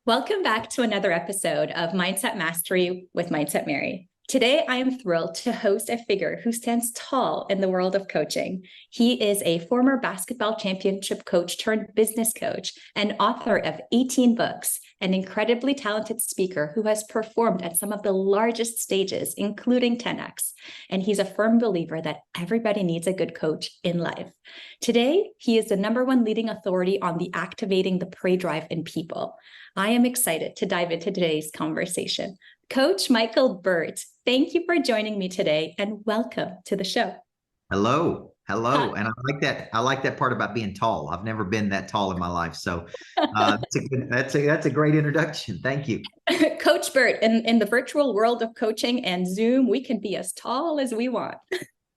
Welcome back to another episode of Mindset Mastery with Mindset Mary. Today, I am thrilled to host a figure who stands tall in the world of coaching. He is a former basketball championship coach turned business coach and author of 18 books, an incredibly talented speaker who has performed at some of the largest stages, including 10X. And he's a firm believer that everybody needs a good coach in life. Today, he is the #1 leading authority on the activating the prey drive in people. I am excited to dive into today's conversation. Coach Michael Burt, thank you for joining me today and welcome to the show. Hello. And I like that part about being tall. I've never been that tall in my life. So that's a great introduction. Thank you. Coach Burt, in the virtual world of coaching and Zoom, we can be as tall as we want.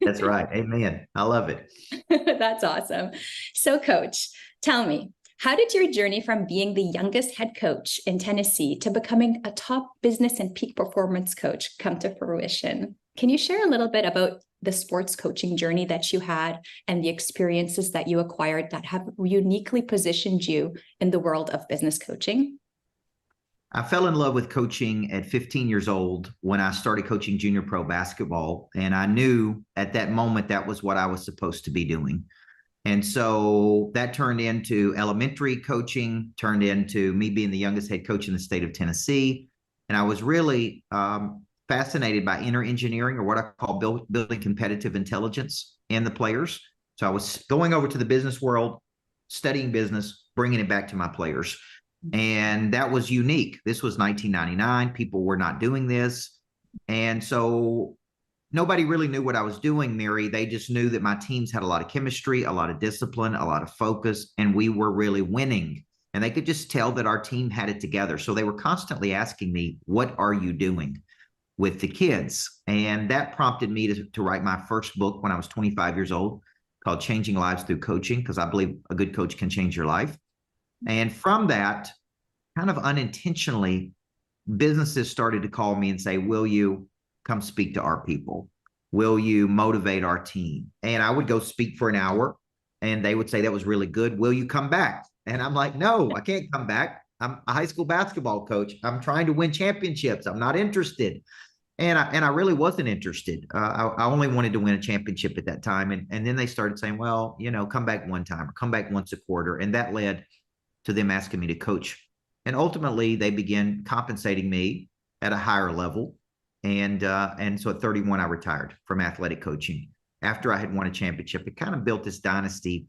That's right. Amen. I love it. That's awesome. So Coach, tell me, how did your journey from being the youngest head coach in Tennessee to becoming a top business and peak performance coach come to fruition? Can you share a little bit about the sports coaching journey that you had and the experiences that you acquired that have uniquely positioned you in the world of business coaching? I fell in love with coaching at 15 years old when I started coaching junior pro basketball. And I knew at that moment that was what I was supposed to be doing. And so that turned into elementary coaching, turned into me being the youngest head coach in the state of Tennessee. And I was really fascinated by inner engineering, or what I call building competitive intelligence in the players. So I was going over to the business world, studying business, bringing it back to my players. And that was unique. This was 1999. People were not doing this. And so nobody really knew what I was doing, Mary. They just knew that my teams had a lot of chemistry, a lot of discipline, a lot of focus, and we were really winning. And they could just tell that our team had it together. So they were constantly asking me, what are you doing with the kids? And that prompted me to write my first book when I was 25 years old, called Changing Lives Through Coaching, because I believe a good coach can change your life. And from that, kind of unintentionally, businesses started to call me and say, will you come speak to our people? Will you motivate our team? And I would go speak for an hour and they would say, that was really good. Will you come back? And I'm like, no, I can't come back. I'm a high school basketball coach. I'm trying to win championships. I'm not interested. And I really wasn't interested. I only wanted to win a championship at that time. And then they started saying, well, come back one time or come back once a quarter. And that led to them asking me to coach. And ultimately, they began compensating me at a higher level. And so at 31, I retired from athletic coaching after I had won a championship. It kind of built this dynasty.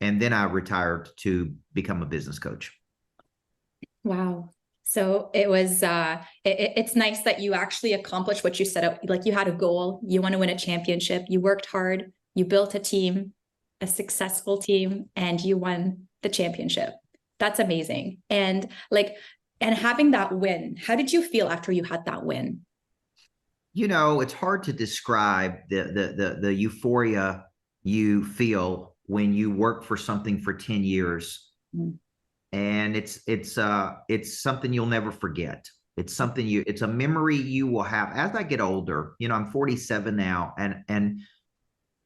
And then I retired to become a business coach. Wow. So it was, it's nice that you actually accomplished what you set out. Like, you had a goal, you want to win a championship, you worked hard, you built a team, a successful team, and you won the championship. That's amazing. And having that win, how did you feel after you had that win? It's hard to describe the euphoria you feel when you work for something for 10 years. Mm. And it's something you'll never forget. It's a memory you will have. As I get older, I'm 47 now, and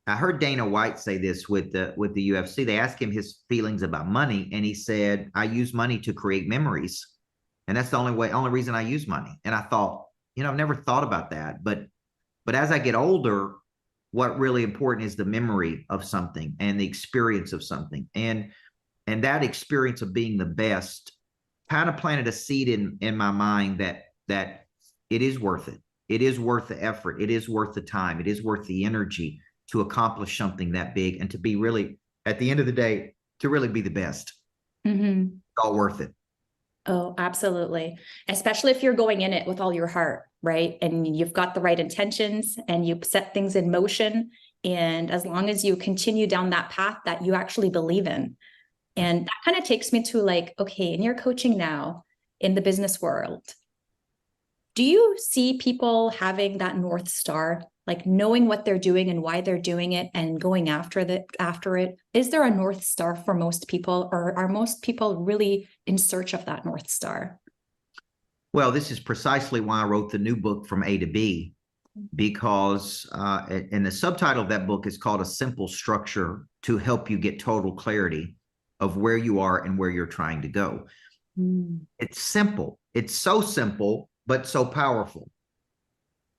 I heard Dana White say this with the UFC. They asked him his feelings about money, and he said, I use money to create memories. And that's the only reason I use money. And I thought, I've never thought about that. But as I get older, what really important is the memory of something and the experience of something. And that experience of being the best kind of planted a seed in my mind that it is worth it. It is worth the effort. It is worth the time. It is worth the energy to accomplish something that big and to be really, at the end of the day, to really be the best. Mm-hmm. It's all worth it. Oh, absolutely. Especially if you're going in it with all your heart, right? And you've got the right intentions and you set things in motion. And as long as you continue down that path that you actually believe in. And that kind of takes me to okay, in your coaching now in the business world, do you see people having that North Star, like knowing what they're doing and why they're doing it and going after it? Is there a North Star for most people, or are most people really in search of that North Star? Well, this is precisely why I wrote the new book, From A to B, because and the subtitle of that book is called A Simple Structure to Help You Get Total Clarity of where you are and where you're trying to go. It's simple. It's so simple, but so powerful.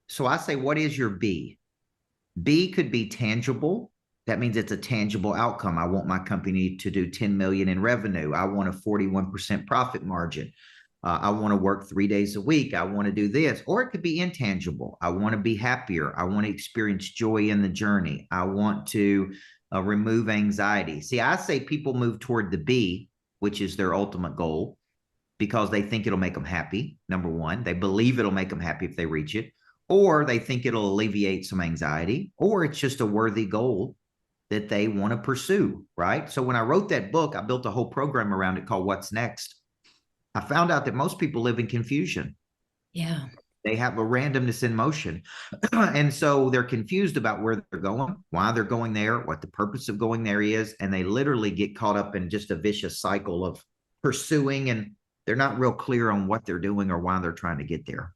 So I say, what is your B? B could be tangible. That means it's a tangible outcome. I want my company to do 10 million in revenue. I want a 41% profit margin. I want to work 3 days a week. I want to do this. Or it could be intangible. I want to be happier. I want to experience joy in the journey. I want to remove anxiety. See, I say people move toward the B, which is their ultimate goal, because they think it'll make them happy. Number one, they believe it'll make them happy if they reach it, or they think it'll alleviate some anxiety, or it's just a worthy goal that they want to pursue, right? So when I wrote that book, I built a whole program around it called What's Next. I found out that most people live in confusion. Yeah. They have a randomness in motion. And so they're confused about where they're going, why they're going there, what the purpose of going there is. And they literally get caught up in just a vicious cycle of pursuing, and they're not real clear on what they're doing or why they're trying to get there.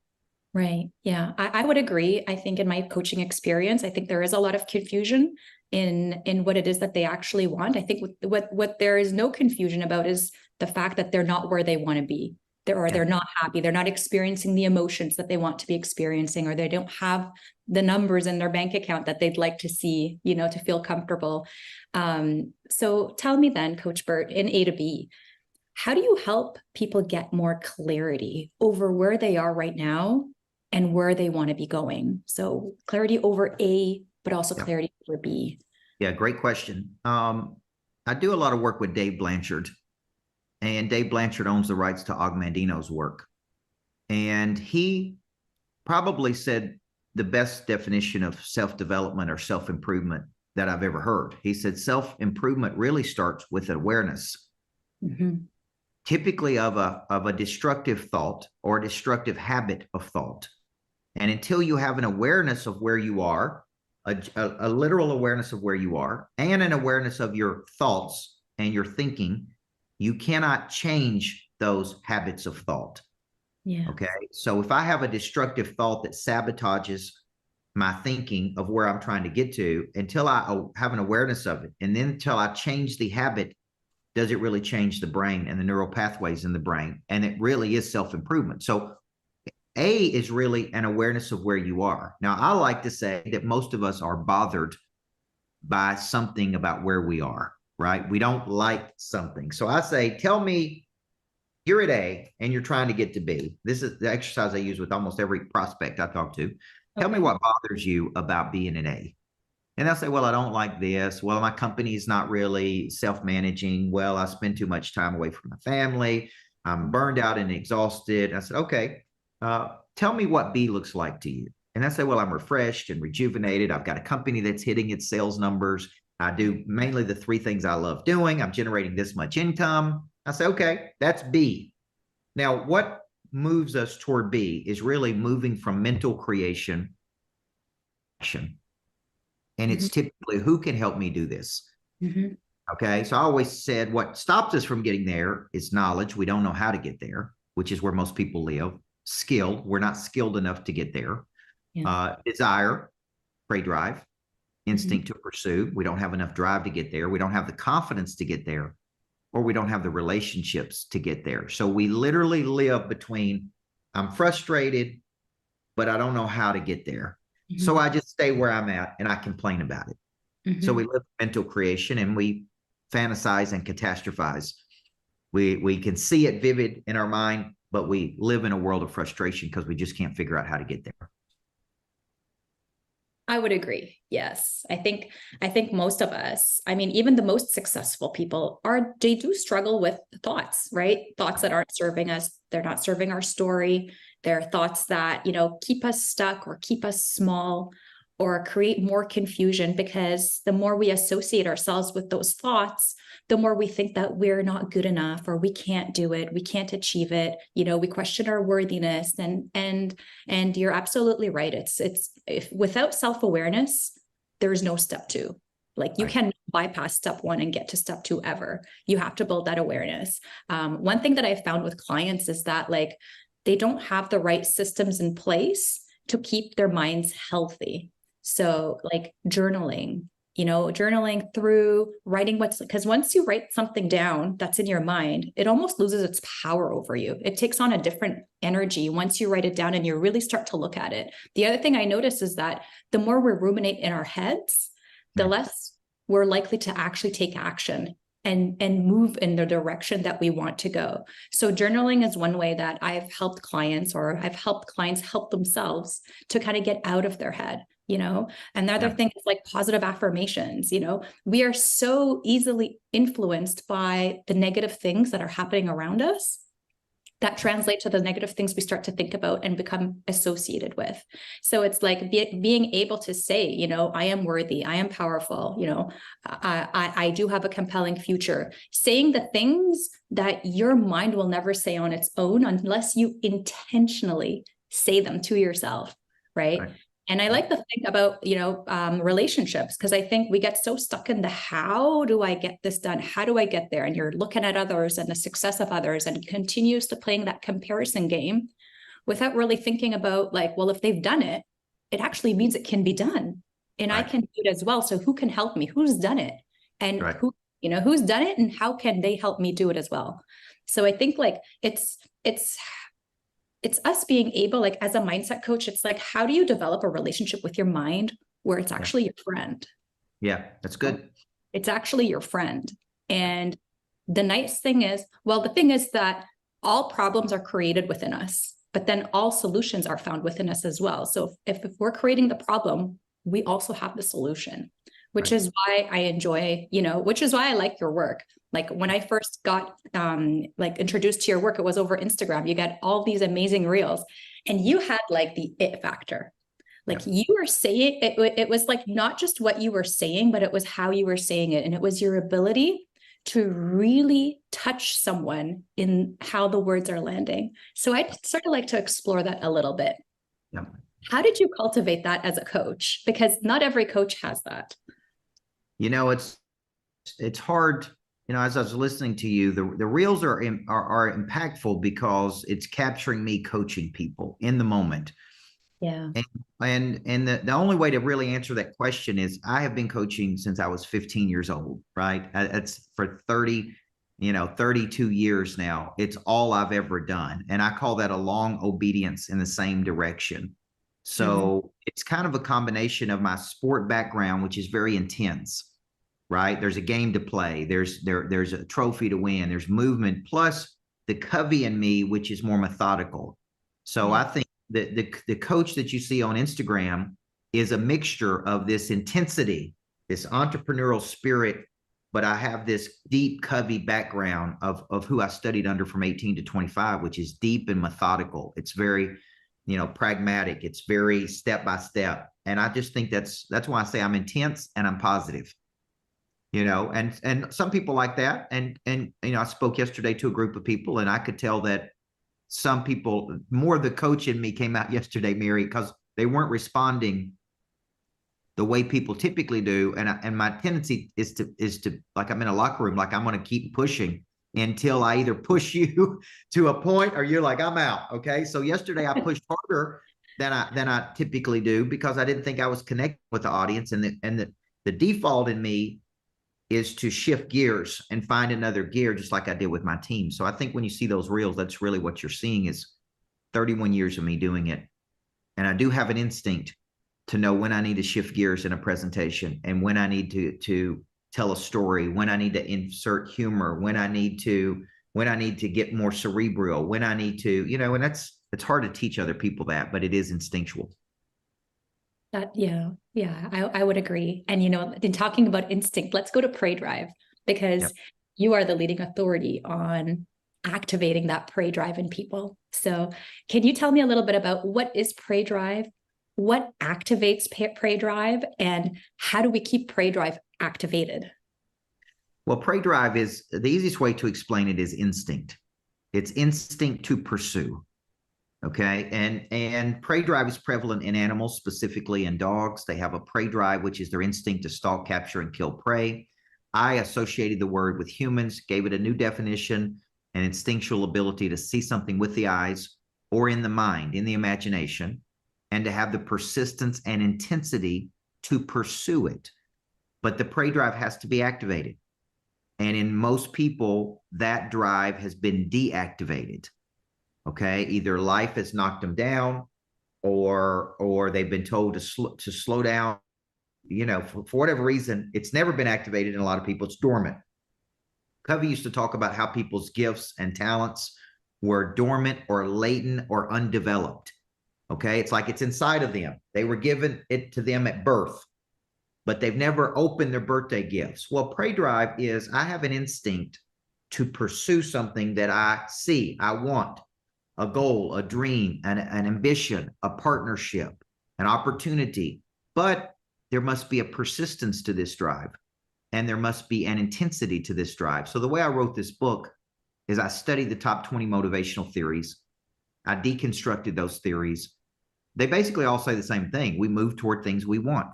Right. Yeah, I would agree. I think in my coaching experience, I think there is a lot of confusion in what it is that they actually want. I think what there is no confusion about is the fact that they're not where they want to be. They're not happy. They're not experiencing the emotions that they want to be experiencing, or they don't have the numbers in their bank account that they'd like to see, to feel comfortable. So tell me then, Coach Burt, in A to B, how do you help people get more clarity over where they are right now and where they want to be going? So clarity over A, but also clarity over B. Yeah, great question. I do a lot of work with Dave Blanchard, and Dave Blanchard owns the rights to Og Mandino's work. And he probably said the best definition of self-development or self-improvement that I've ever heard. He said self-improvement really starts with awareness. Typically of a destructive thought or a destructive habit of thought. And until you have an awareness of where you are, a literal awareness of where you are, and an awareness of your thoughts and your thinking, you cannot change those habits of thought. Yeah. Okay. So if I have a destructive thought that sabotages my thinking of where I'm trying to get to, until I have an awareness of it, and then until I change the habit, does it really change the brain and the neural pathways in the brain? And it really is self-improvement. So A is really an awareness of where you are. Now, I like to say that most of us are bothered by something about where we are, right? We don't like something. So I say, tell me you're at A and you're trying to get to B. This is the exercise I use with almost every prospect I talk to. Tell me what bothers you about being an A. And they'll say, well, I don't like this. Well, my company is not really self-managing. Well, I spend too much time away from my family. I'm burned out and exhausted. I said, okay, tell me what B looks like to you. And I say, well, I'm refreshed and rejuvenated. I've got a company that's hitting its sales numbers. I do mainly the 3 things I love doing. I'm generating this much income. I say, okay, that's B. Now, what moves us toward B is really moving from mental creation to action. And it's typically, who can help me do this? Okay. So I always said what stops us from getting there is knowledge. We don't know how to get there, which is where most people live. Skilled. We're not skilled enough to get there. Desire, prey drive, instinct to pursue. We don't have enough drive to get there. We don't have the confidence to get there, or we don't have the relationships to get there. So we literally live between, I'm frustrated, but I don't know how to get there. So I just stay where I'm at and I complain about it. So we live mental creation and we fantasize and catastrophize. We can see it vivid in our mind, but we live in a world of frustration because we just can't figure out how to get there. I would agree. Yes. I think most of us, I mean, even the most successful people they do struggle with thoughts, right? Thoughts that aren't serving us. They're not serving our story. They're thoughts that, keep us stuck or keep us small or create more confusion, because the more we associate ourselves with those thoughts, the more we think that we're not good enough, or we can't do it, we can't achieve it. We question our worthiness, and you're absolutely right. It's if without self-awareness, there's no step 2. Like you can bypass step 1 and get to step 2 ever. You have to build that awareness. One thing that I've found with clients is that they don't have the right systems in place to keep their minds healthy. So journaling, journaling through writing because once you write something down that's in your mind, it almost loses its power over you. It takes on a different energy once you write it down and you really start to look at it. The other thing I notice is that the more we ruminate in our heads, the less we're likely to actually take action and move in the direction that we want to go. So journaling is one way that I've helped clients, or I've helped clients help themselves to kind of get out of their head, and the other thing is like positive affirmations. We are so easily influenced by the negative things that are happening around us that translate to the negative things we start to think about and become associated with. So it's like being able to say, I am worthy, I am powerful, I do have a compelling future. Saying the things that your mind will never say on its own unless you intentionally say them to yourself, right? And I like to think about, relationships, because I think we get so stuck in the how do I get this done? How do I get there? And you're looking at others and the success of others and continuously playing that comparison game without really thinking about like, well, if they've done it, it actually means it can be done. And I can do it as well. So who can help me? Who's done it? And who's done it, and how can they help me do it as well? So I think like it's us being able, like as a mindset coach, it's like, how do you develop a relationship with your mind where it's actually your friend? Yeah, that's good. It's actually your friend. And the nice thing is, the thing is that all problems are created within us, but then all solutions are found within us as well. So if we're creating the problem, we also have the solution, which is why I enjoy, which is why I like your work. Like when I first got introduced to your work, it was over Instagram. You got all these amazing reels, and you had like the it factor. Like you were saying, it was like not just what you were saying, but it was how you were saying it. And it was your ability to really touch someone in how the words are landing. So I'd sort of like to explore that a little bit. Yeah. How did you cultivate that as a coach? Because not every coach has that. It's hard. As I was listening to you, the reels are impactful because it's capturing me coaching people in the moment. Yeah. And the only way to really answer that question is I have been coaching since I was 15 years old, right? That's for 32 years now. It's all I've ever done. And I call that a long obedience in the same direction. So it's kind of a combination of my sport background, which is very intense. Right? There's a game to play. There's a trophy to win. There's movement, plus the Covey in me, which is more methodical. So I think that the coach that you see on Instagram is a mixture of this intensity, this entrepreneurial spirit, but I have this deep Covey background of who I studied under from 18 to 25, which is deep and methodical. It's very, pragmatic. It's very step by step. And I just think that's why I say I'm intense and I'm positive. And some people like that. And I spoke yesterday to a group of people, and I could tell that some people, more of the coach in me came out yesterday, Mary, because they weren't responding the way people typically do. And my tendency is to like, I'm in a locker room, like I'm going to keep pushing until I either push you to a point or you're like, I'm out. Okay. So yesterday I pushed harder than I typically do because I didn't think I was connecting with the audience. And the default in me is to shift gears and find another gear, just like I did with my team. So I think when you see those reels, that's really what you're seeing is 31 years of me doing it. And I do have an instinct to know when I need to shift gears in a presentation and when I need to tell a story, when I need to insert humor, when I need to get more cerebral, when I need to, and it's hard to teach other people that, but it is instinctual. I would agree. And, in talking about instinct, let's go to prey drive, because you are the leading authority on activating that prey drive in people. So can you tell me a little bit about what is prey drive, what activates prey drive, and how do we keep prey drive activated? Well, prey drive is the easiest way to explain it is instinct. It's instinct to pursue. Okay. And prey drive is prevalent in animals, specifically in dogs. They have a prey drive, which is their instinct to stalk, capture, and kill prey. I associated the word with humans, gave it a new definition, an instinctual ability to see something with the eyes or in the mind, in the imagination, and to have the persistence and intensity to pursue it. but the prey drive has to be activated. And in most people, that drive has been deactivated. Okay, either life has knocked them down, or they've been told to slow down. You know, for whatever reason, it's never been activated in a lot of people. It's dormant. Covey used to talk about how people's gifts and talents were dormant or latent or undeveloped. Okay, it's like it's inside of them. They were given it to them at birth, but they've never opened their birthday gifts. Well, prey drive is, I have an instinct to pursue something that I see, I want, a goal, a dream, an ambition, a partnership, an opportunity. But there must be a persistence to this drive, and there must be an intensity to this drive. So the way I wrote this book is I studied the top 20 motivational theories. I deconstructed those theories. They basically all say the same thing. We move toward things we want.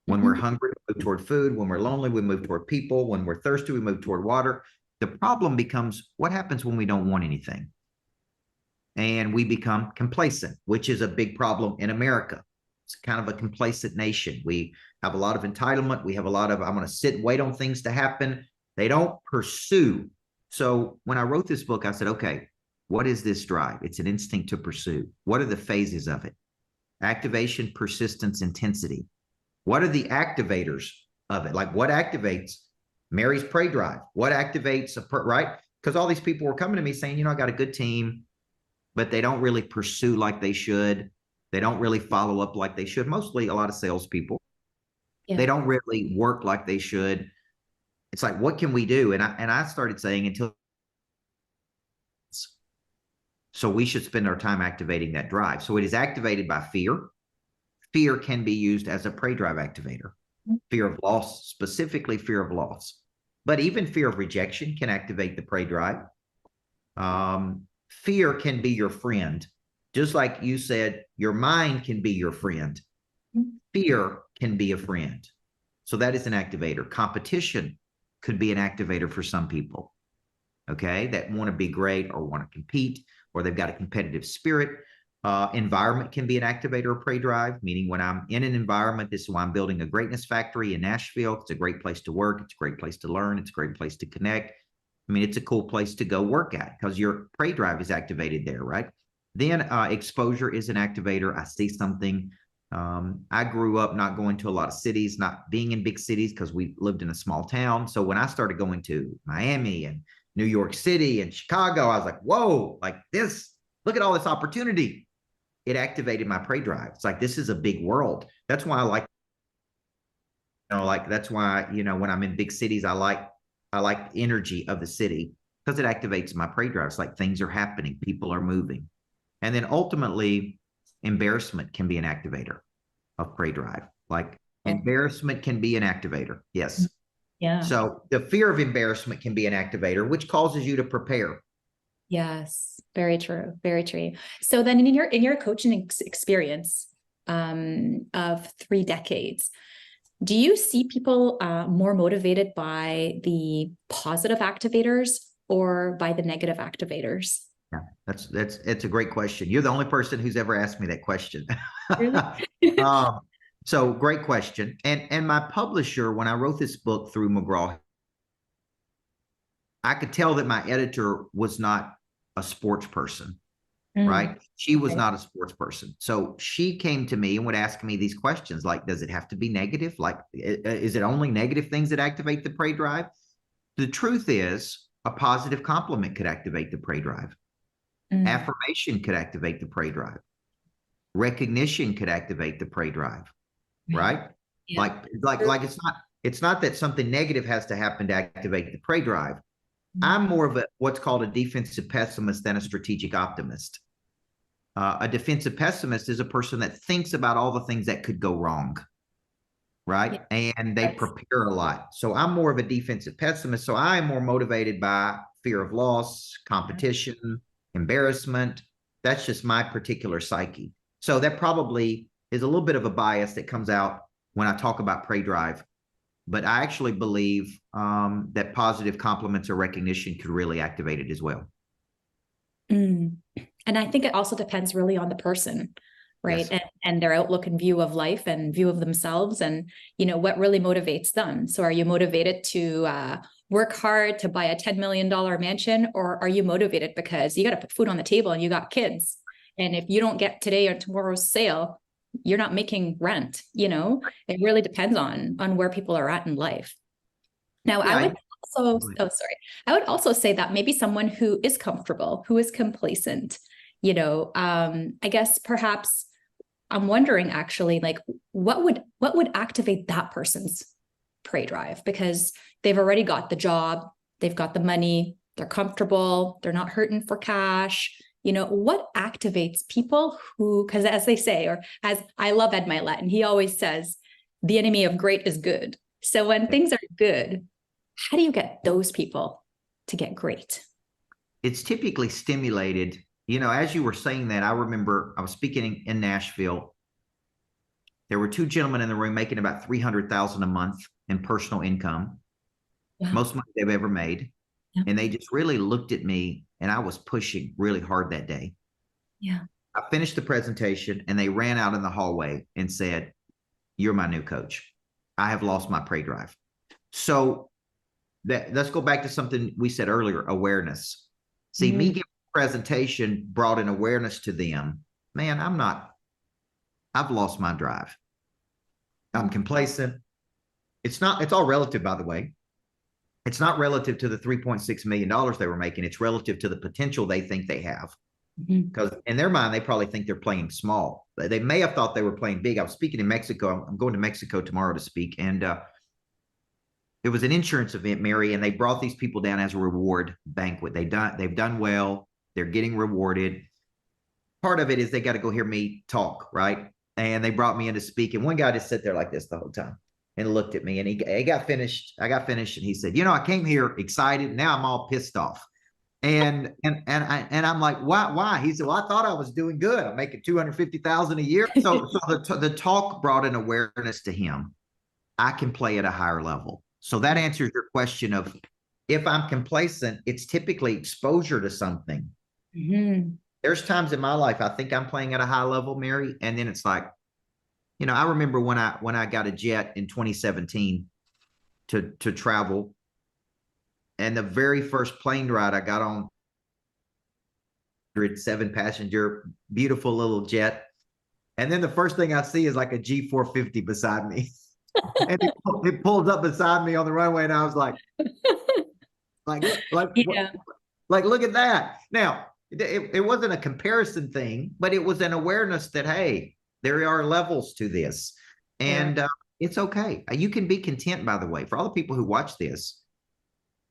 When we're hungry, we move toward food. When we're lonely, we move toward people. When we're thirsty, we move toward water. The problem becomes, what happens when we don't want anything? And we become complacent, which is a big problem in America. It's kind of a complacent nation. We have a lot of entitlement. We have a lot of, I'm going to sit and wait on things to happen. They don't pursue. So when I wrote this book, I said, okay, what is this drive? It's an instinct to pursue. What are the phases of it? Activation, persistence, intensity. What are the activators of it? Like, what activates Mary's prey drive? What activates right? Because all these people were coming to me saying, you know, I got a good team, but they don't really pursue like they should. They don't really follow up like they should. Mostly a lot of salespeople. Yeah. They don't really work like they should. It's like, what can we do? And I started saying, so we should spend our time activating that drive. So it is activated by fear. Fear can be used as a prey drive activator. Fear of loss, specifically fear of loss. But even fear of rejection can activate the prey drive. Fear can be your friend. Just like you said, your mind can be your friend. Fear can be a friend. So that is an activator. Competition could be an activator for some people, okay, that want to be great or want to compete, or they've got a competitive spirit. Environment can be an activator of prey drive, meaning when I'm in an environment, this is why I'm building a greatness factory in Nashville. It's a great place to work. It's a great place to learn. It's a great place to connect. I mean, it's a cool place to go work at because your prey drive is activated there, right? Then exposure is an activator. I see something. I grew up not going to a lot of cities, not being in big cities because we lived in a small town. So when I started going to Miami and New York City and Chicago, I was like, whoa, like this, look at all this opportunity. It activated my prey drive. It's like, this is a big world. That's why I like, that's why, when I'm in big cities, I like the energy of the city because it activates my prey drive. It's like things are happening, people are moving. And then ultimately, embarrassment can be an activator of prey drive. Like embarrassment can be an activator. Yes. Yeah. So the fear of embarrassment can be an activator, which causes you to prepare. Yes. Very true. Very true. So then in your coaching experience of 3 decades, do you see people more motivated by the positive activators or by the negative activators? Yeah, it's a great question. You're the only person who's ever asked me that question. Really? So great question. And my publisher, when I wrote this book through McGraw, I could tell that my editor was not a sports person, right? She was not a sports person. So she came to me and would ask me these questions like, does it have to be negative? Like, is it only negative things that activate the prey drive? The truth is, a positive compliment could activate the prey drive. Affirmation could activate the prey drive. Recognition could activate the prey drive, right? Yeah. Like it's not that something negative has to happen to activate the prey drive. I'm more of what's called a defensive pessimist than a strategic optimist. A defensive pessimist is a person that thinks about all the things that could go wrong, right? Yeah. And they prepare a lot. So I'm more of a defensive pessimist. So I'm more motivated by fear of loss, competition, embarrassment. That's just my particular psyche. So that probably is a little bit of a bias that comes out when I talk about prey drive. But I actually believe that positive compliments or recognition could really activate it as well. And I think it also depends really on the person. right? Yes. And their outlook and view of life and view of themselves, and, you know, what really motivates them. So are you motivated to work hard to buy a $10 million mansion, or are you motivated because you got to put food on the table and you got kids? And if you don't get today or tomorrow's sale, you're not making rent. You know, it really depends on where people are at in life. Now, Yeah. I would also, I would also say that maybe someone who is comfortable, who is complacent, you know, I guess perhaps I'm wondering actually, like, what would activate that person's prey drive? Because they've already got the job, they've got the money, they're comfortable, they're not hurting for cash. You know, what activates people who, because as they say, or as I love Ed Milet, and he always says, the enemy of great is good. So when things are good, how do you get those people to get great? It's typically stimulated. You know, as you were saying that, I remember I was speaking in Nashville. There were two gentlemen in the room making about $300,000 a month in personal income, most money they've ever made. Yeah. And they just really looked at me, and I was pushing really hard that day. Yeah. I finished the presentation, and they ran out in the hallway and said, "You're my new coach. I have lost my prey drive." So let's go back to something we said earlier, awareness. See, me giving a presentation brought an awareness to them. Man, I've lost my drive. I'm complacent. It's all relative, by the way. It's not relative to the $3.6 million they were making. It's relative to the potential they think they have. Because in their mind, they probably think they're playing small. They may have thought they were playing big. I was speaking in Mexico. I'm going to Mexico tomorrow to speak. And it was an insurance event, Mary, and they brought these people down as a reward banquet. They've done well. They're getting rewarded. Part of it is they got to go hear me talk, right? And they brought me in to speak. And one guy just sat there like this the whole time and looked at me, and he got finished. I got finished, and he said, "You know, I came here excited. Now I'm all pissed off." And I'm like, why? He said, "Well, I thought I was doing good. I'm making $250,000 a year." So the talk brought an awareness to him. I can play at a higher level. So that answers your question of, if I'm complacent, it's typically exposure to something. There's times in my life I think I'm playing at a high level, Mary, and then it's like, you know, I remember when I got a jet in 2017 to travel, and the very first plane ride I got on, 7-passenger, beautiful little jet, and then the first thing I see is like a G450 beside me, and it pulled up beside me on the runway, and I was like, yeah. look at that. Now, it wasn't a comparison thing, but it was an awareness that, hey, there are levels to this, and it's okay. You can be content, by the way, for all the people who watch this.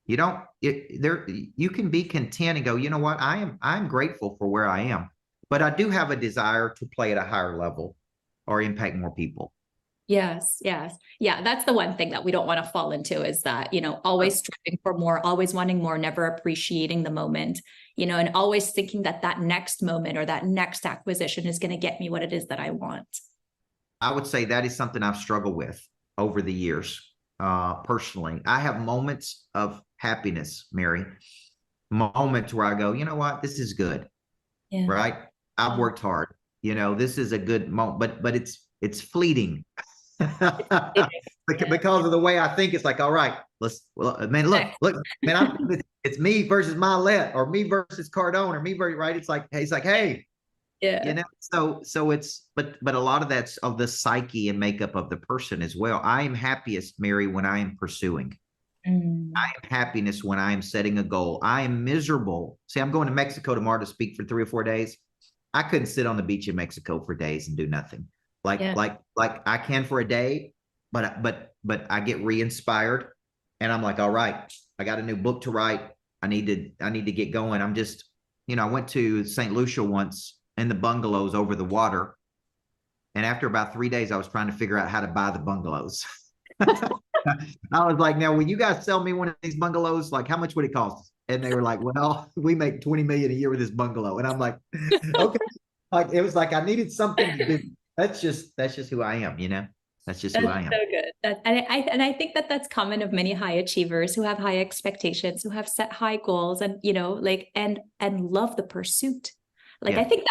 You can be content and go, you know what? I'm grateful for where I am, but I do have a desire to play at a higher level or impact more people. Yes. Yeah. That's the one thing that we don't want to fall into, is that, you know, always striving for more, always wanting more, never appreciating the moment, you know, and always thinking that next moment or that next acquisition is going to get me what it is that I want. I would say that is something I've struggled with over the years. Personally, I have moments of happiness, Mary, moments where I go, you know what, this is good. Yeah. Right. I've worked hard, you know, this is a good moment, but it's fleeting. Because of the way I think. It's like, all right, look, man, it's me versus Milet, or me versus Cardone, or me versus, right? It's like, hey, yeah, you know, so it's, but a lot of that's of the psyche and makeup of the person as well. I am happiest, Mary, when I am pursuing. I am happiness when I am setting a goal. I am miserable. See, I'm going to Mexico tomorrow to speak for 3 or 4 days. I couldn't sit on the beach in Mexico for days and do nothing. Like I can for a day, but I get re-inspired, and I'm like, all right, I got a new book to write. I need to get going. I'm just, you know, I went to St. Lucia once in the bungalows over the water, and after about 3 days, I was trying to figure out how to buy the bungalows. I was like, now, will you guys sell me one of these bungalows? Like, how much would it cost? And they were like, well, we make $20 million a year with this bungalow. And I'm like, okay. Like, it was like I needed something to do. That's just who I am, you know. That's just who I am. So good. And I think that's common of many high achievers who have high expectations, who have set high goals, and, you know, like, and love the pursuit. Like, I think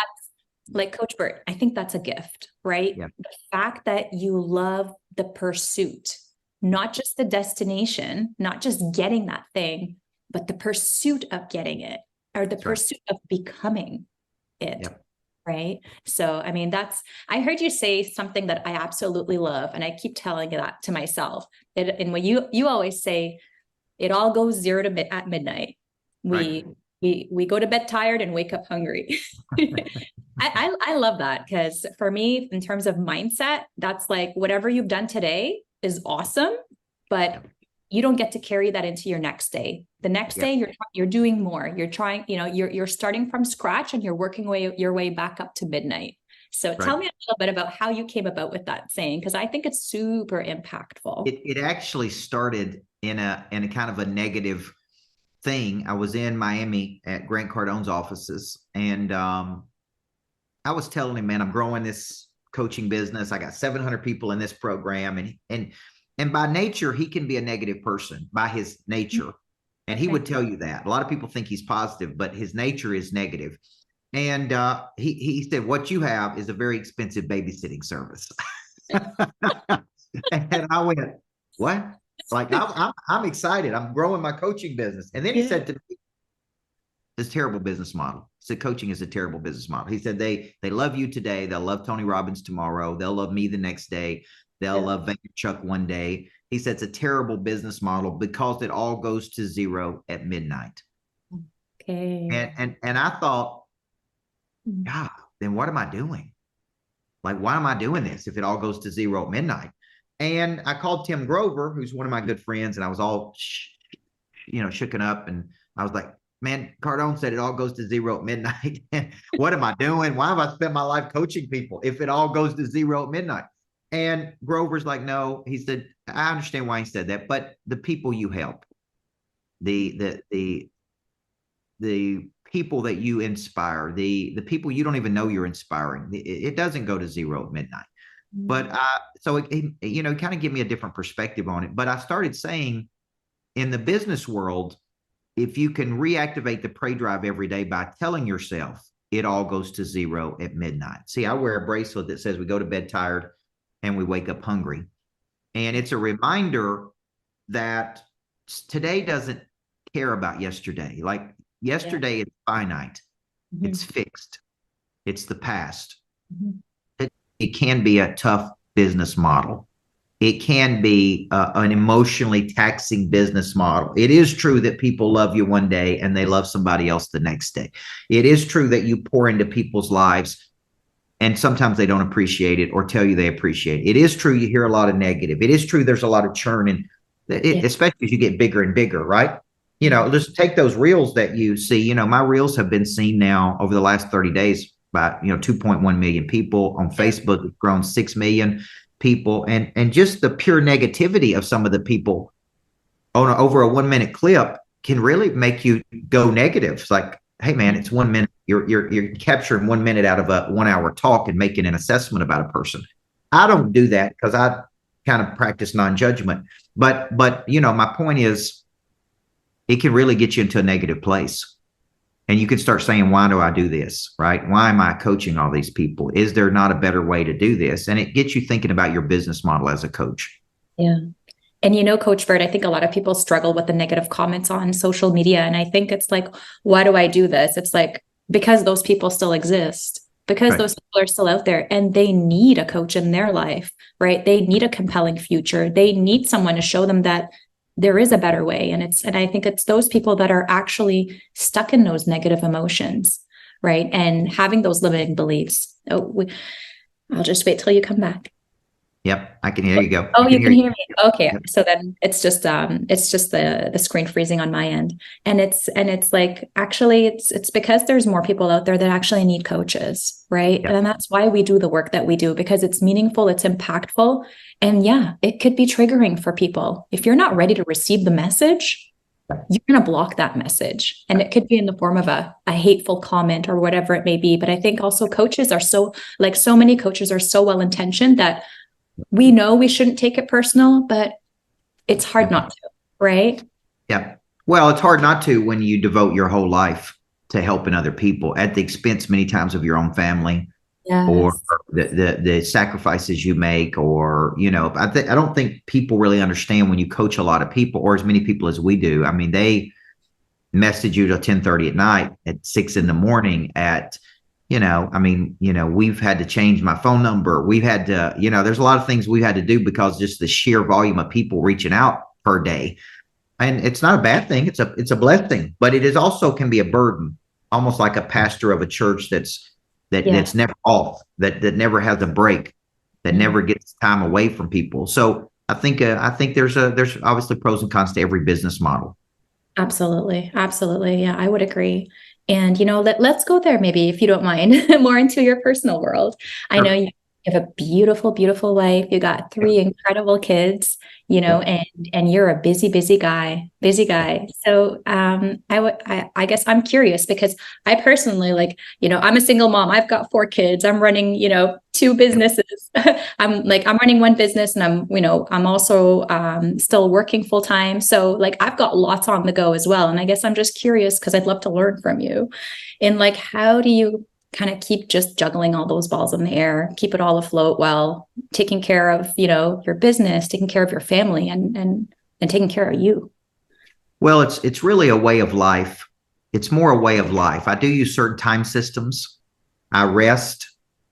like Coach Burt, I think that's a gift, right? Yeah. The fact that you love the pursuit, not just the destination, not just getting that thing, but the pursuit of getting it, or the pursuit of becoming it. Yep. Right. So, I mean, I heard you say something that I absolutely love, and I keep telling that to myself. And when you always say, it all goes zero to at midnight. We go to bed tired and wake up hungry. I love that, because for me, in terms of mindset, that's like, whatever you've done today is awesome, but you don't get to carry that into your next day. The next day you're doing more. You're trying, you're starting from scratch, and you're working your way back up to midnight. So tell me a little bit about how you came about with that saying, because I think it's super impactful. It actually started in a kind of a negative thing. I was in Miami at Grant Cardone's offices, and I was telling him, man, I'm growing this coaching business. I got 700 people in this program, and by nature, he can be a negative person by his nature. And he would tell you that. A lot of people think he's positive, but his nature is negative. And he said, what you have is a very expensive babysitting service. And I went, what? Like, I'm excited. I'm growing my coaching business. And then he said to me, it's a terrible business model. He said, coaching is a terrible business model. He said, they love you today. They'll love Tony Robbins tomorrow. They'll love me the next day. They'll love Vaynerchuk one day. He said, it's a terrible business model because it all goes to zero at midnight. Okay. And I thought, God, then what am I doing? Like, why am I doing this if it all goes to zero at midnight? And I called Tim Grover, who's one of my good friends, and I was all, shooken up. And I was like, man, Cardone said it all goes to zero at midnight. What am I doing? Why have I spent my life coaching people if it all goes to zero at midnight? And Grover's like, no. He said, I understand why he said that, but the people you help, the people that you inspire, the people you don't even know you're inspiring, it doesn't go to zero at midnight. But so it kind of gave me a different perspective on it. But I started saying, in the business world, if you can reactivate the prey drive every day by telling yourself it all goes to zero at midnight. See, I wear a bracelet that says we go to bed tired and we wake up hungry. And it's a reminder that today doesn't care about yesterday. Like, yesterday is finite. It's fixed. It's the past. It can be a tough business model. It can be an emotionally taxing business model. It is true that people love you one day and they love somebody else the next day. It is true that you pour into people's lives and sometimes they don't appreciate it or tell you they appreciate it. It is true you hear a lot of negative. It is true there's a lot of churn, and especially as you get bigger and bigger, right? Just take those reels that you see. My reels have been seen now over the last 30 days by 2.1 million people. On Facebook, it's grown 6 million people, and just the pure negativity of some of the people over a 1 minute clip can really make you go negative. It's like, hey man, it's 1 minute. You're capturing 1 minute out of a 1 hour talk and making an assessment about a person. I don't do that because I kind of practice non-judgment. But my point is, it can really get you into a negative place. And you can start saying, why do I do this, right? Why am I coaching all these people? Is there not a better way to do this? And it gets you thinking about your business model as a coach. Yeah. And Coach Burt, I think a lot of people struggle with the negative comments on social media. And I think it's like, why do I do this? It's like, because those people still exist, because those people are still out there and they need a coach in their life, right? They need a compelling future. They need someone to show them that there is a better way. And I think it's those people that are actually stuck in those negative emotions, right? And having those limiting beliefs. I'll just wait till you come back. Yep, I can hear you go. Oh, you can hear me. Okay. Yep. So then it's just the screen freezing on my end. And it's like, actually it's because there's more people out there that actually need coaches, right? Yep. And that's why we do the work that we do, because it's meaningful, it's impactful. And yeah, it could be triggering for people. If you're not ready to receive the message, you're going to block that message. And it could be in the form of a hateful comment or whatever it may be. But I think also coaches are so many coaches are so well-intentioned that we know we shouldn't take it personal, but it's hard not to, right? Yeah. Well, it's hard not to when you devote your whole life to helping other people at the expense many times of your own family, or Yes. the sacrifices you make, or, I don't think people really understand when you coach a lot of people, or as many people as we do. I mean, they message you till 10:30 at night, at 6 in the morning, we've had to change my phone number. We've had to, there's a lot of things we've had to do because just the sheer volume of people reaching out per day. And it's not a bad thing. It's a blessing, but it is also can be a burden, almost like a pastor of a church that's never off, that never has a break, that never gets time away from people. So I think there's obviously pros and cons to every business model. Absolutely. Absolutely. Yeah, I would agree. And, let's go there, maybe, if you don't mind, more into your personal world. I know Sure. you have a beautiful, beautiful wife. You got three incredible kids, Yeah. and you're a busy, busy guy. So, I guess I'm curious because I personally, I'm a single mom. I've got four kids. I'm running, two businesses. I'm running one business, and I'm also still working full time. So I've got lots on the go as well. And I guess I'm just curious because I'd love to learn from you. And how do you kind of keep just juggling all those balls in the air, keep it all afloat while taking care of, your business, taking care of your family, and taking care of you? Well, it's really a way of life. It's more a way of life. I do use certain time systems. I rest,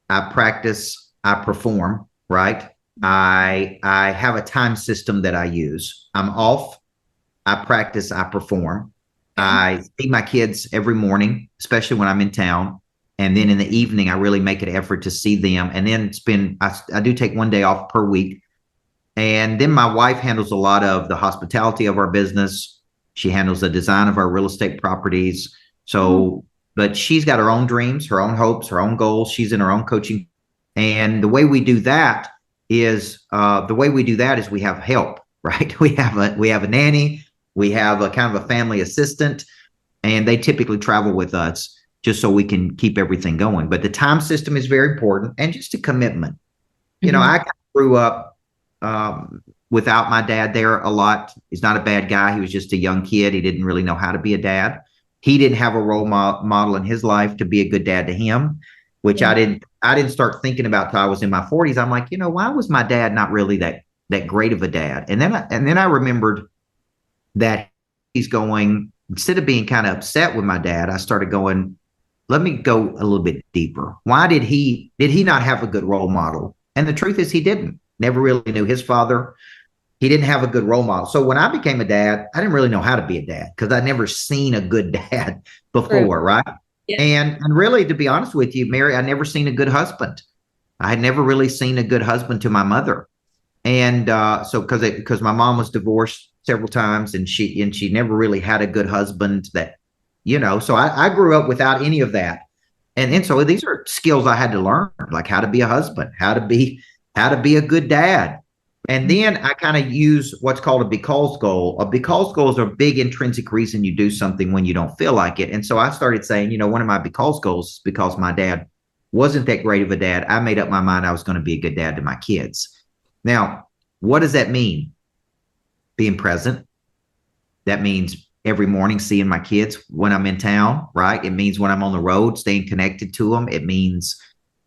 I practice, I perform, right? I have a time system that I use. I'm off, I practice, I perform. Okay. I see my kids every morning, especially when I'm in town. And then in the evening, I really make an effort to see them. And then I do take one day off per week. And then my wife handles a lot of the hospitality of our business. She handles the design of our real estate properties. So, but she's got her own dreams, her own hopes, her own goals. She's in her own coaching. And the way we do that is we have help, right? We have a nanny, we have a kind of a family assistant, and they typically travel with us just so we can keep everything going. But the time system is very important, and just a commitment. I grew up without my dad there a lot. He's not a bad guy. He was just a young kid. He didn't really know how to be a dad. He didn't have a role model in his life to be a good dad to him, which I didn't start thinking about till I was in my 40s. I'm like, why was my dad not really that great of a dad? And then I remembered that he's going, instead of being kind of upset with my dad, I started going, let me go a little bit deeper. Why did he not have a good role model? And the truth is, he didn't. Never really knew his father. He didn't have a good role model. So when I became a dad, I didn't really know how to be a dad because I'd never seen a good dad True. before, right? Yeah. And really, to be honest with you, Mary, I never seen a good husband. I had never really seen a good husband to my mother. And so because my mom was divorced several times, and she never really had a good husband so I grew up without any of that. And so these are skills I had to learn, like how to be a husband, how to be a good dad. And then I kind of use what's called a because goal. A because goal is a big intrinsic reason you do something when you don't feel like it. And so I started saying, one of my because goals is because my dad wasn't that great of a dad. I made up my mind I was going to be a good dad to my kids. Now, what does that mean? Being present. That means every morning seeing my kids when I'm in town, right? It means when I'm on the road, staying connected to them. It means,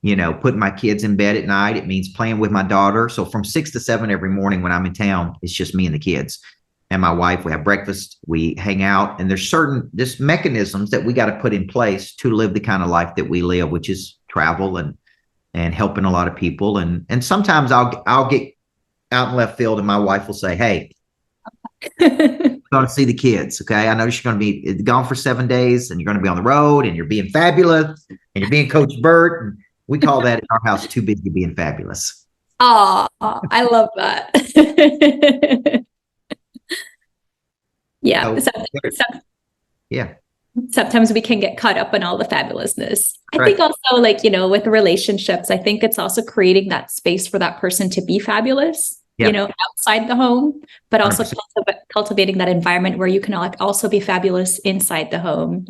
putting my kids in bed at night. It means playing with my daughter. So from 6 to 7 every morning when I'm in town, it's just me and the kids and my wife. We have breakfast, we hang out, and there's certain just mechanisms that we got to put in place to live the kind of life that we live, which is travel and helping a lot of people. And sometimes I'll get out in left field and my wife will say, hey, going to see the kids. Okay. I know you're going to be gone for 7 days and you're going to be on the road and you're being fabulous and you're being Coach Burt. And we call that in our house too busy being fabulous. Oh, I love that. Yeah. So, yeah. Sometimes we can get caught up in all the fabulousness. I Right. think also, with relationships, I think it's also creating that space for that person to be fabulous, Yeah. outside the home, but also 100%. cultivating that environment where you can also be fabulous inside the home,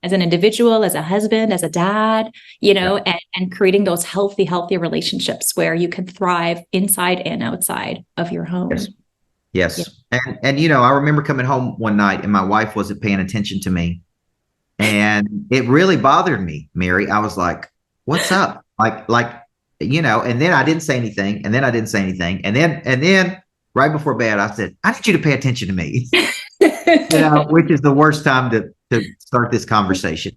as an individual, as a husband, as a dad, and creating those healthy relationships where you can thrive inside and outside of your home. Yes. Yes. Yeah. And I remember coming home one night and my wife wasn't paying attention to me. And it really bothered me, Mary. I was like, what's up? And then I didn't say anything. And then I didn't say anything. And then right before bed, I said, I need you to pay attention to me, which is the worst time to start this conversation.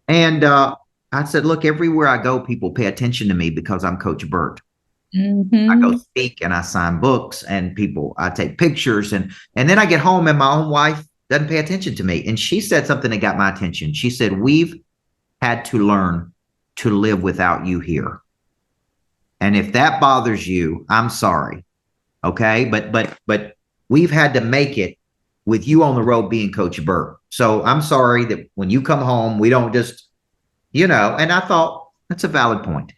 And I said, look, everywhere I go, people pay attention to me because I'm Coach Burt. I go speak and I sign books and I take pictures and then I get home and my own wife doesn't pay attention to me. And she said something that got my attention. She said, we've had to learn to live without you here. And if that bothers you, I'm sorry. Okay. But we've had to make it with you on the road being Coach Burt. So I'm sorry that when you come home, we don't just, and I thought that's a valid point.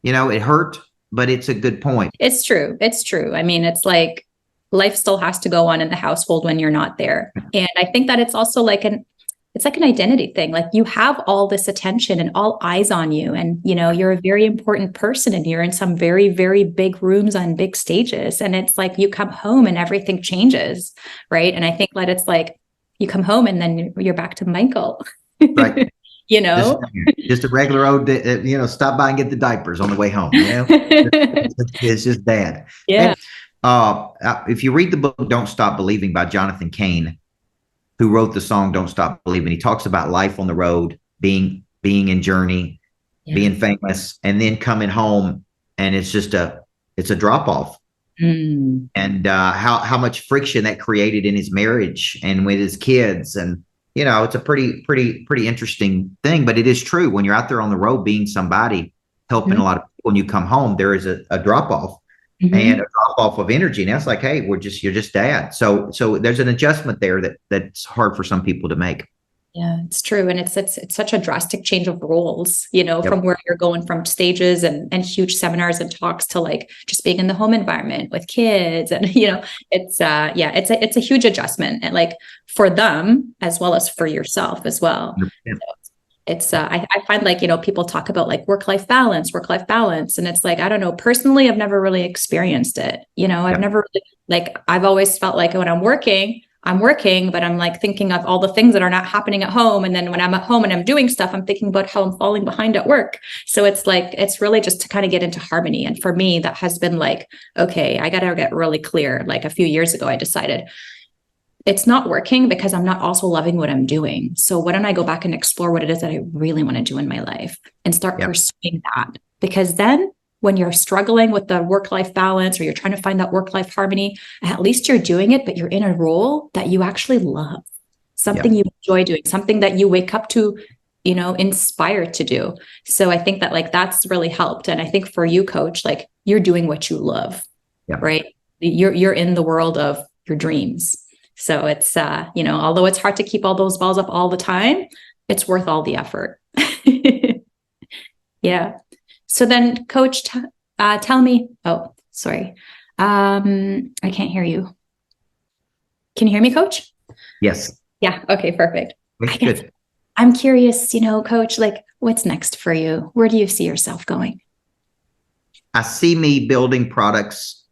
It hurt, but it's a good point. It's true. It's true. I mean, it's like life still has to go on in the household when you're not there. And I think that it's also like an identity thing. Like you have all this attention and all eyes on you. And, you're a very important person and you're in some very, very big rooms on big stages. And it's like you come home and everything changes. Right. And I think that it's like you come home and then you're back to Michael. Right. Just a regular old, stop by and get the diapers on the way home. It's just dad. Yeah. And, if you read the book, Don't Stop Believing by Jonathan Cain, who wrote the song, Don't Stop Believing, he talks about life on the road, being in journey, being famous, and then coming home. And it's just it's a drop off. And how much friction that created in his marriage and with his kids. And, it's a pretty interesting thing, but it is true. When you're out there on the road being somebody, helping a lot of people, when you come home, there is a drop off and a drop off of energy. And that's like, hey, you're just dad. So there's an adjustment there that's hard for some people to make. Yeah, it's true. And it's such a drastic change of roles, from where you're going from stages and huge seminars and talks to like just being in the home environment with kids. And, it's a huge adjustment, and like for them as well as for yourself as well. Yeah. So it's I find like, people talk about like work-life balance. And it's like, I don't know, personally, I've never really experienced it. I've never really, like, I've always felt like when I'm working, but I'm like thinking of all the things that are not happening at home. And then when I'm at home and I'm doing stuff, I'm thinking about how I'm falling behind at work. So it's like, it's really just to kind of get into harmony. And for me, that has been like, okay, I got to get really clear. Like a few years ago, I decided it's not working because I'm not also loving what I'm doing. So why don't I go back and explore what it is that I really want to do in my life and start pursuing that? Because then when you're struggling with the work-life balance or you're trying to find that work-life harmony, at least you're doing it, but you're in a role that you actually love, something you enjoy doing, something that you wake up to, inspired to do. So I think that like, that's really helped. And I think for you, Coach, like you're doing what you love, right? You're in the world of your dreams. So it's, although it's hard to keep all those balls up all the time, it's worth all the effort. Yeah. So then, Coach, tell me, oh, sorry. I can't hear you. Can you hear me, Coach? Yes. Yeah. Okay, perfect. Good. I'm curious, Coach, like what's next for you? Where do you see yourself going? I see me building products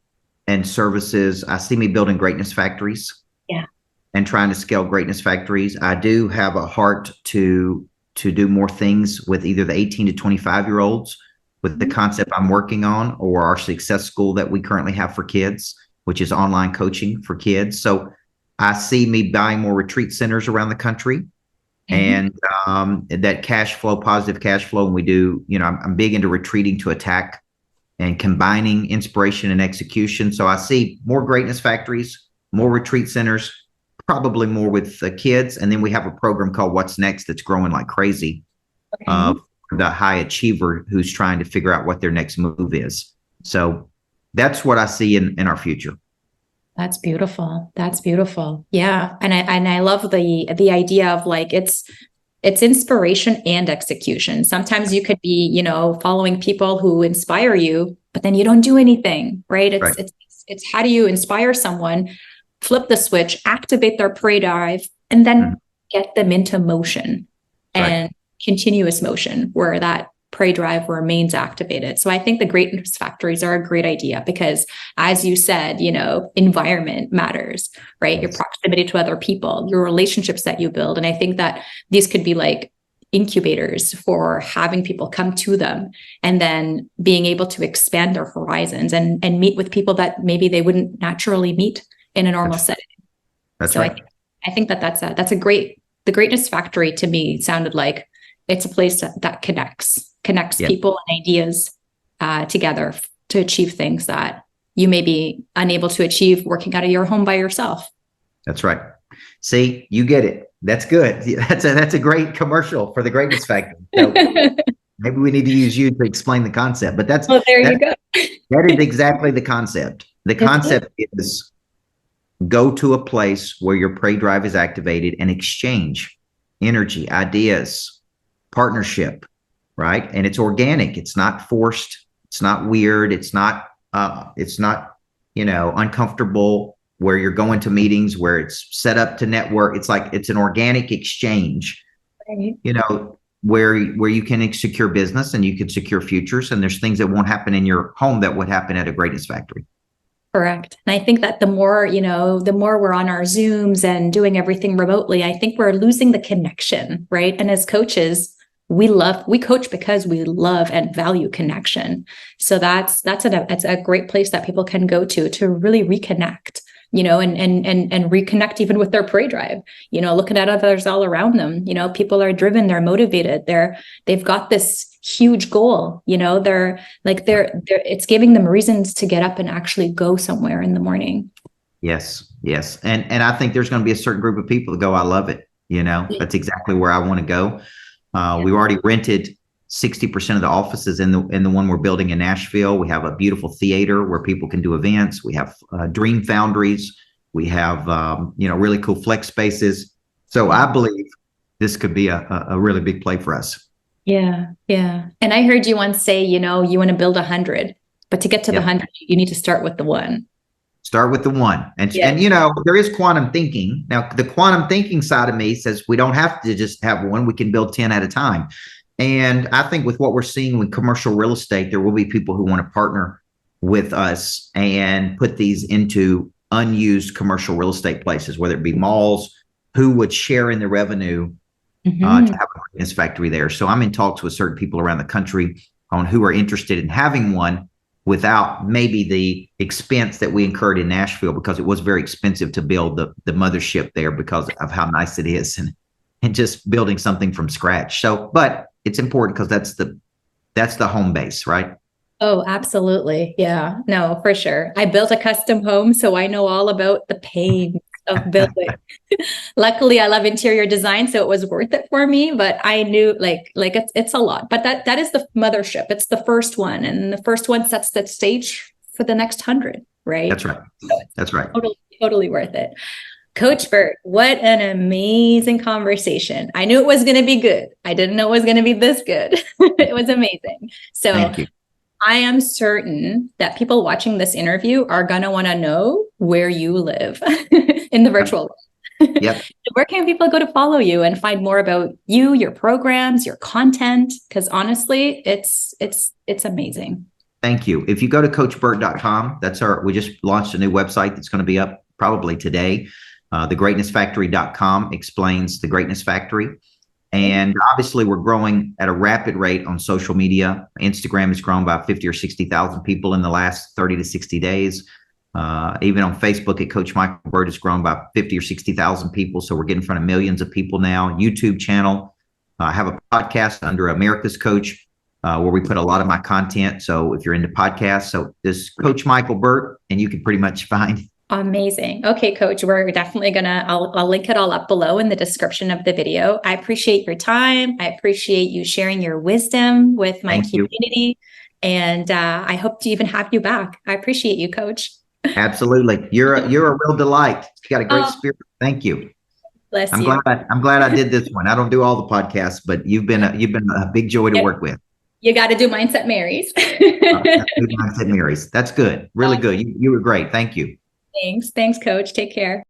and services. I see me building greatness factories. Yeah. And trying to scale greatness factories. I do have a heart to do more things with either the 18 to 25-year-olds with the concept I'm working on, or our success school that we currently have for kids, which is online coaching for kids. So I see me buying more retreat centers around the country and that positive cash flow. And we do, I'm big into retreating to attack and combining inspiration and execution. So I see more greatness factories, more retreat centers, probably more with the kids. And then we have a program called What's Next that's growing like crazy. The high achiever who's trying to figure out what their next move is. So that's what I see in our future. That's beautiful. That's beautiful. Yeah. And I love the idea of like, it's inspiration and execution. Sometimes you could be, following people who inspire you, but then you don't do anything, right? It's how do you inspire someone, flip the switch, activate their prey drive, and then get them into motion and continuous motion where that prey drive remains activated. So I think the greatness factories are a great idea because, as you said, environment matters, right? Your proximity to other people, your relationships that you build. And I think that these could be like, incubators for having people come to them, and then being able to expand their horizons and meet with people that maybe they wouldn't naturally meet in a normal setting. That's right. I think that's a great, the Greatness Factory to me sounded like it's a place that connects people and ideas together to achieve things that you may be unable to achieve working out of your home by yourself. That's right. See, you get it. That's good. That's a great commercial for the Greatness Factory. So maybe we need to use you to explain the concept, but you go. That is exactly the concept. The concept is go to a place where your prey drive is activated and exchange energy, ideas, partnership, right? And it's organic. It's not forced. It's not weird. It's not uncomfortable, where you're going to meetings where it's set up to network. It's like, it's an organic exchange, right? Where you can secure business and you can secure futures. And there's things that won't happen in your home that would happen at a Greatness Factory. Correct. And I think that the more we're on our Zooms and doing everything remotely, I think we're losing the connection, right? And as coaches, we coach because we love and value connection. So that's a great place that people can go to really reconnect, and reconnect even with their prey drive, looking at others all around them. People are driven, they're motivated, they've got this huge goal, it's giving them reasons to get up and actually go somewhere in the morning. Yes. And I think there's going to be a certain group of people that go, I love it. That's exactly where I want to go. We've already rented 60% of the offices in the one we're building in Nashville. We have a beautiful theater where people can do events. We have dream foundries. We have really cool flex spaces. So I believe this could be a really big play for us. Yeah. And I heard you once say, you want to build 100, but to get to the 100, you need to start with the one. Start with the one. And there is quantum thinking. Now, the quantum thinking side of me says we don't have to just have one. We can build 10 at a time. And I think with what we're seeing with commercial real estate, there will be people who want to partner with us and put these into unused commercial real estate places, whether it be malls, who would share in the revenue to have a Greatness Factory there. So I'm in talks with certain people around the country on who are interested in having one without maybe the expense that we incurred in Nashville, because it was very expensive to build the mothership there because of how nice it is and just building something from scratch. So, but it's important because that's the home base, right? Oh, absolutely. Yeah, no, for sure. I built a custom home, so I know all about the pain of building. Luckily, I love interior design, so it was worth it for me. But I knew like it's a lot. But that is the mothership. It's the first one, and the first one sets the stage for the next 100, right? That's right. So that's right. Totally worth it. Coach Burt, what an amazing conversation. I knew it was going to be good. I didn't know it was going to be this good. It was amazing. So thank you. I am certain that people watching this interview are going to want to know where you live in the virtual world. Yep. Where can people go to follow you and find more about you, your programs, your content? Because honestly, it's amazing. Thank you. If you go to coachburt.com, we just launched a new website that's going to be up probably today. TheGreatnessFactory.com explains the Greatness Factory. And obviously we're growing at a rapid rate on social media. Instagram has grown by 50 or 60,000 people in the last 30 to 60 days. Even on Facebook at Coach Michael Burt has grown by 50 or 60,000 people. So we're getting in front of millions of people now. YouTube channel. I have a podcast under America's Coach where we put a lot of my content. So if you're into podcasts, so this Coach Michael Burt, and you can pretty much find. Amazing. Okay, Coach, we're definitely I'll link it all up below in the description of the video. I appreciate your time. I appreciate you sharing your wisdom with my community. And I hope to even have you back. I appreciate you, Coach. Absolutely. You're a real delight. You got a great spirit. Thank you. Bless you. I'm glad I did this one. I don't do all the podcasts, but you've been a big joy to work with. You got to do Mindset Marys. Mindset Marys. That's good. Really good. You were great. Thank you. Thanks, Coach. Take care.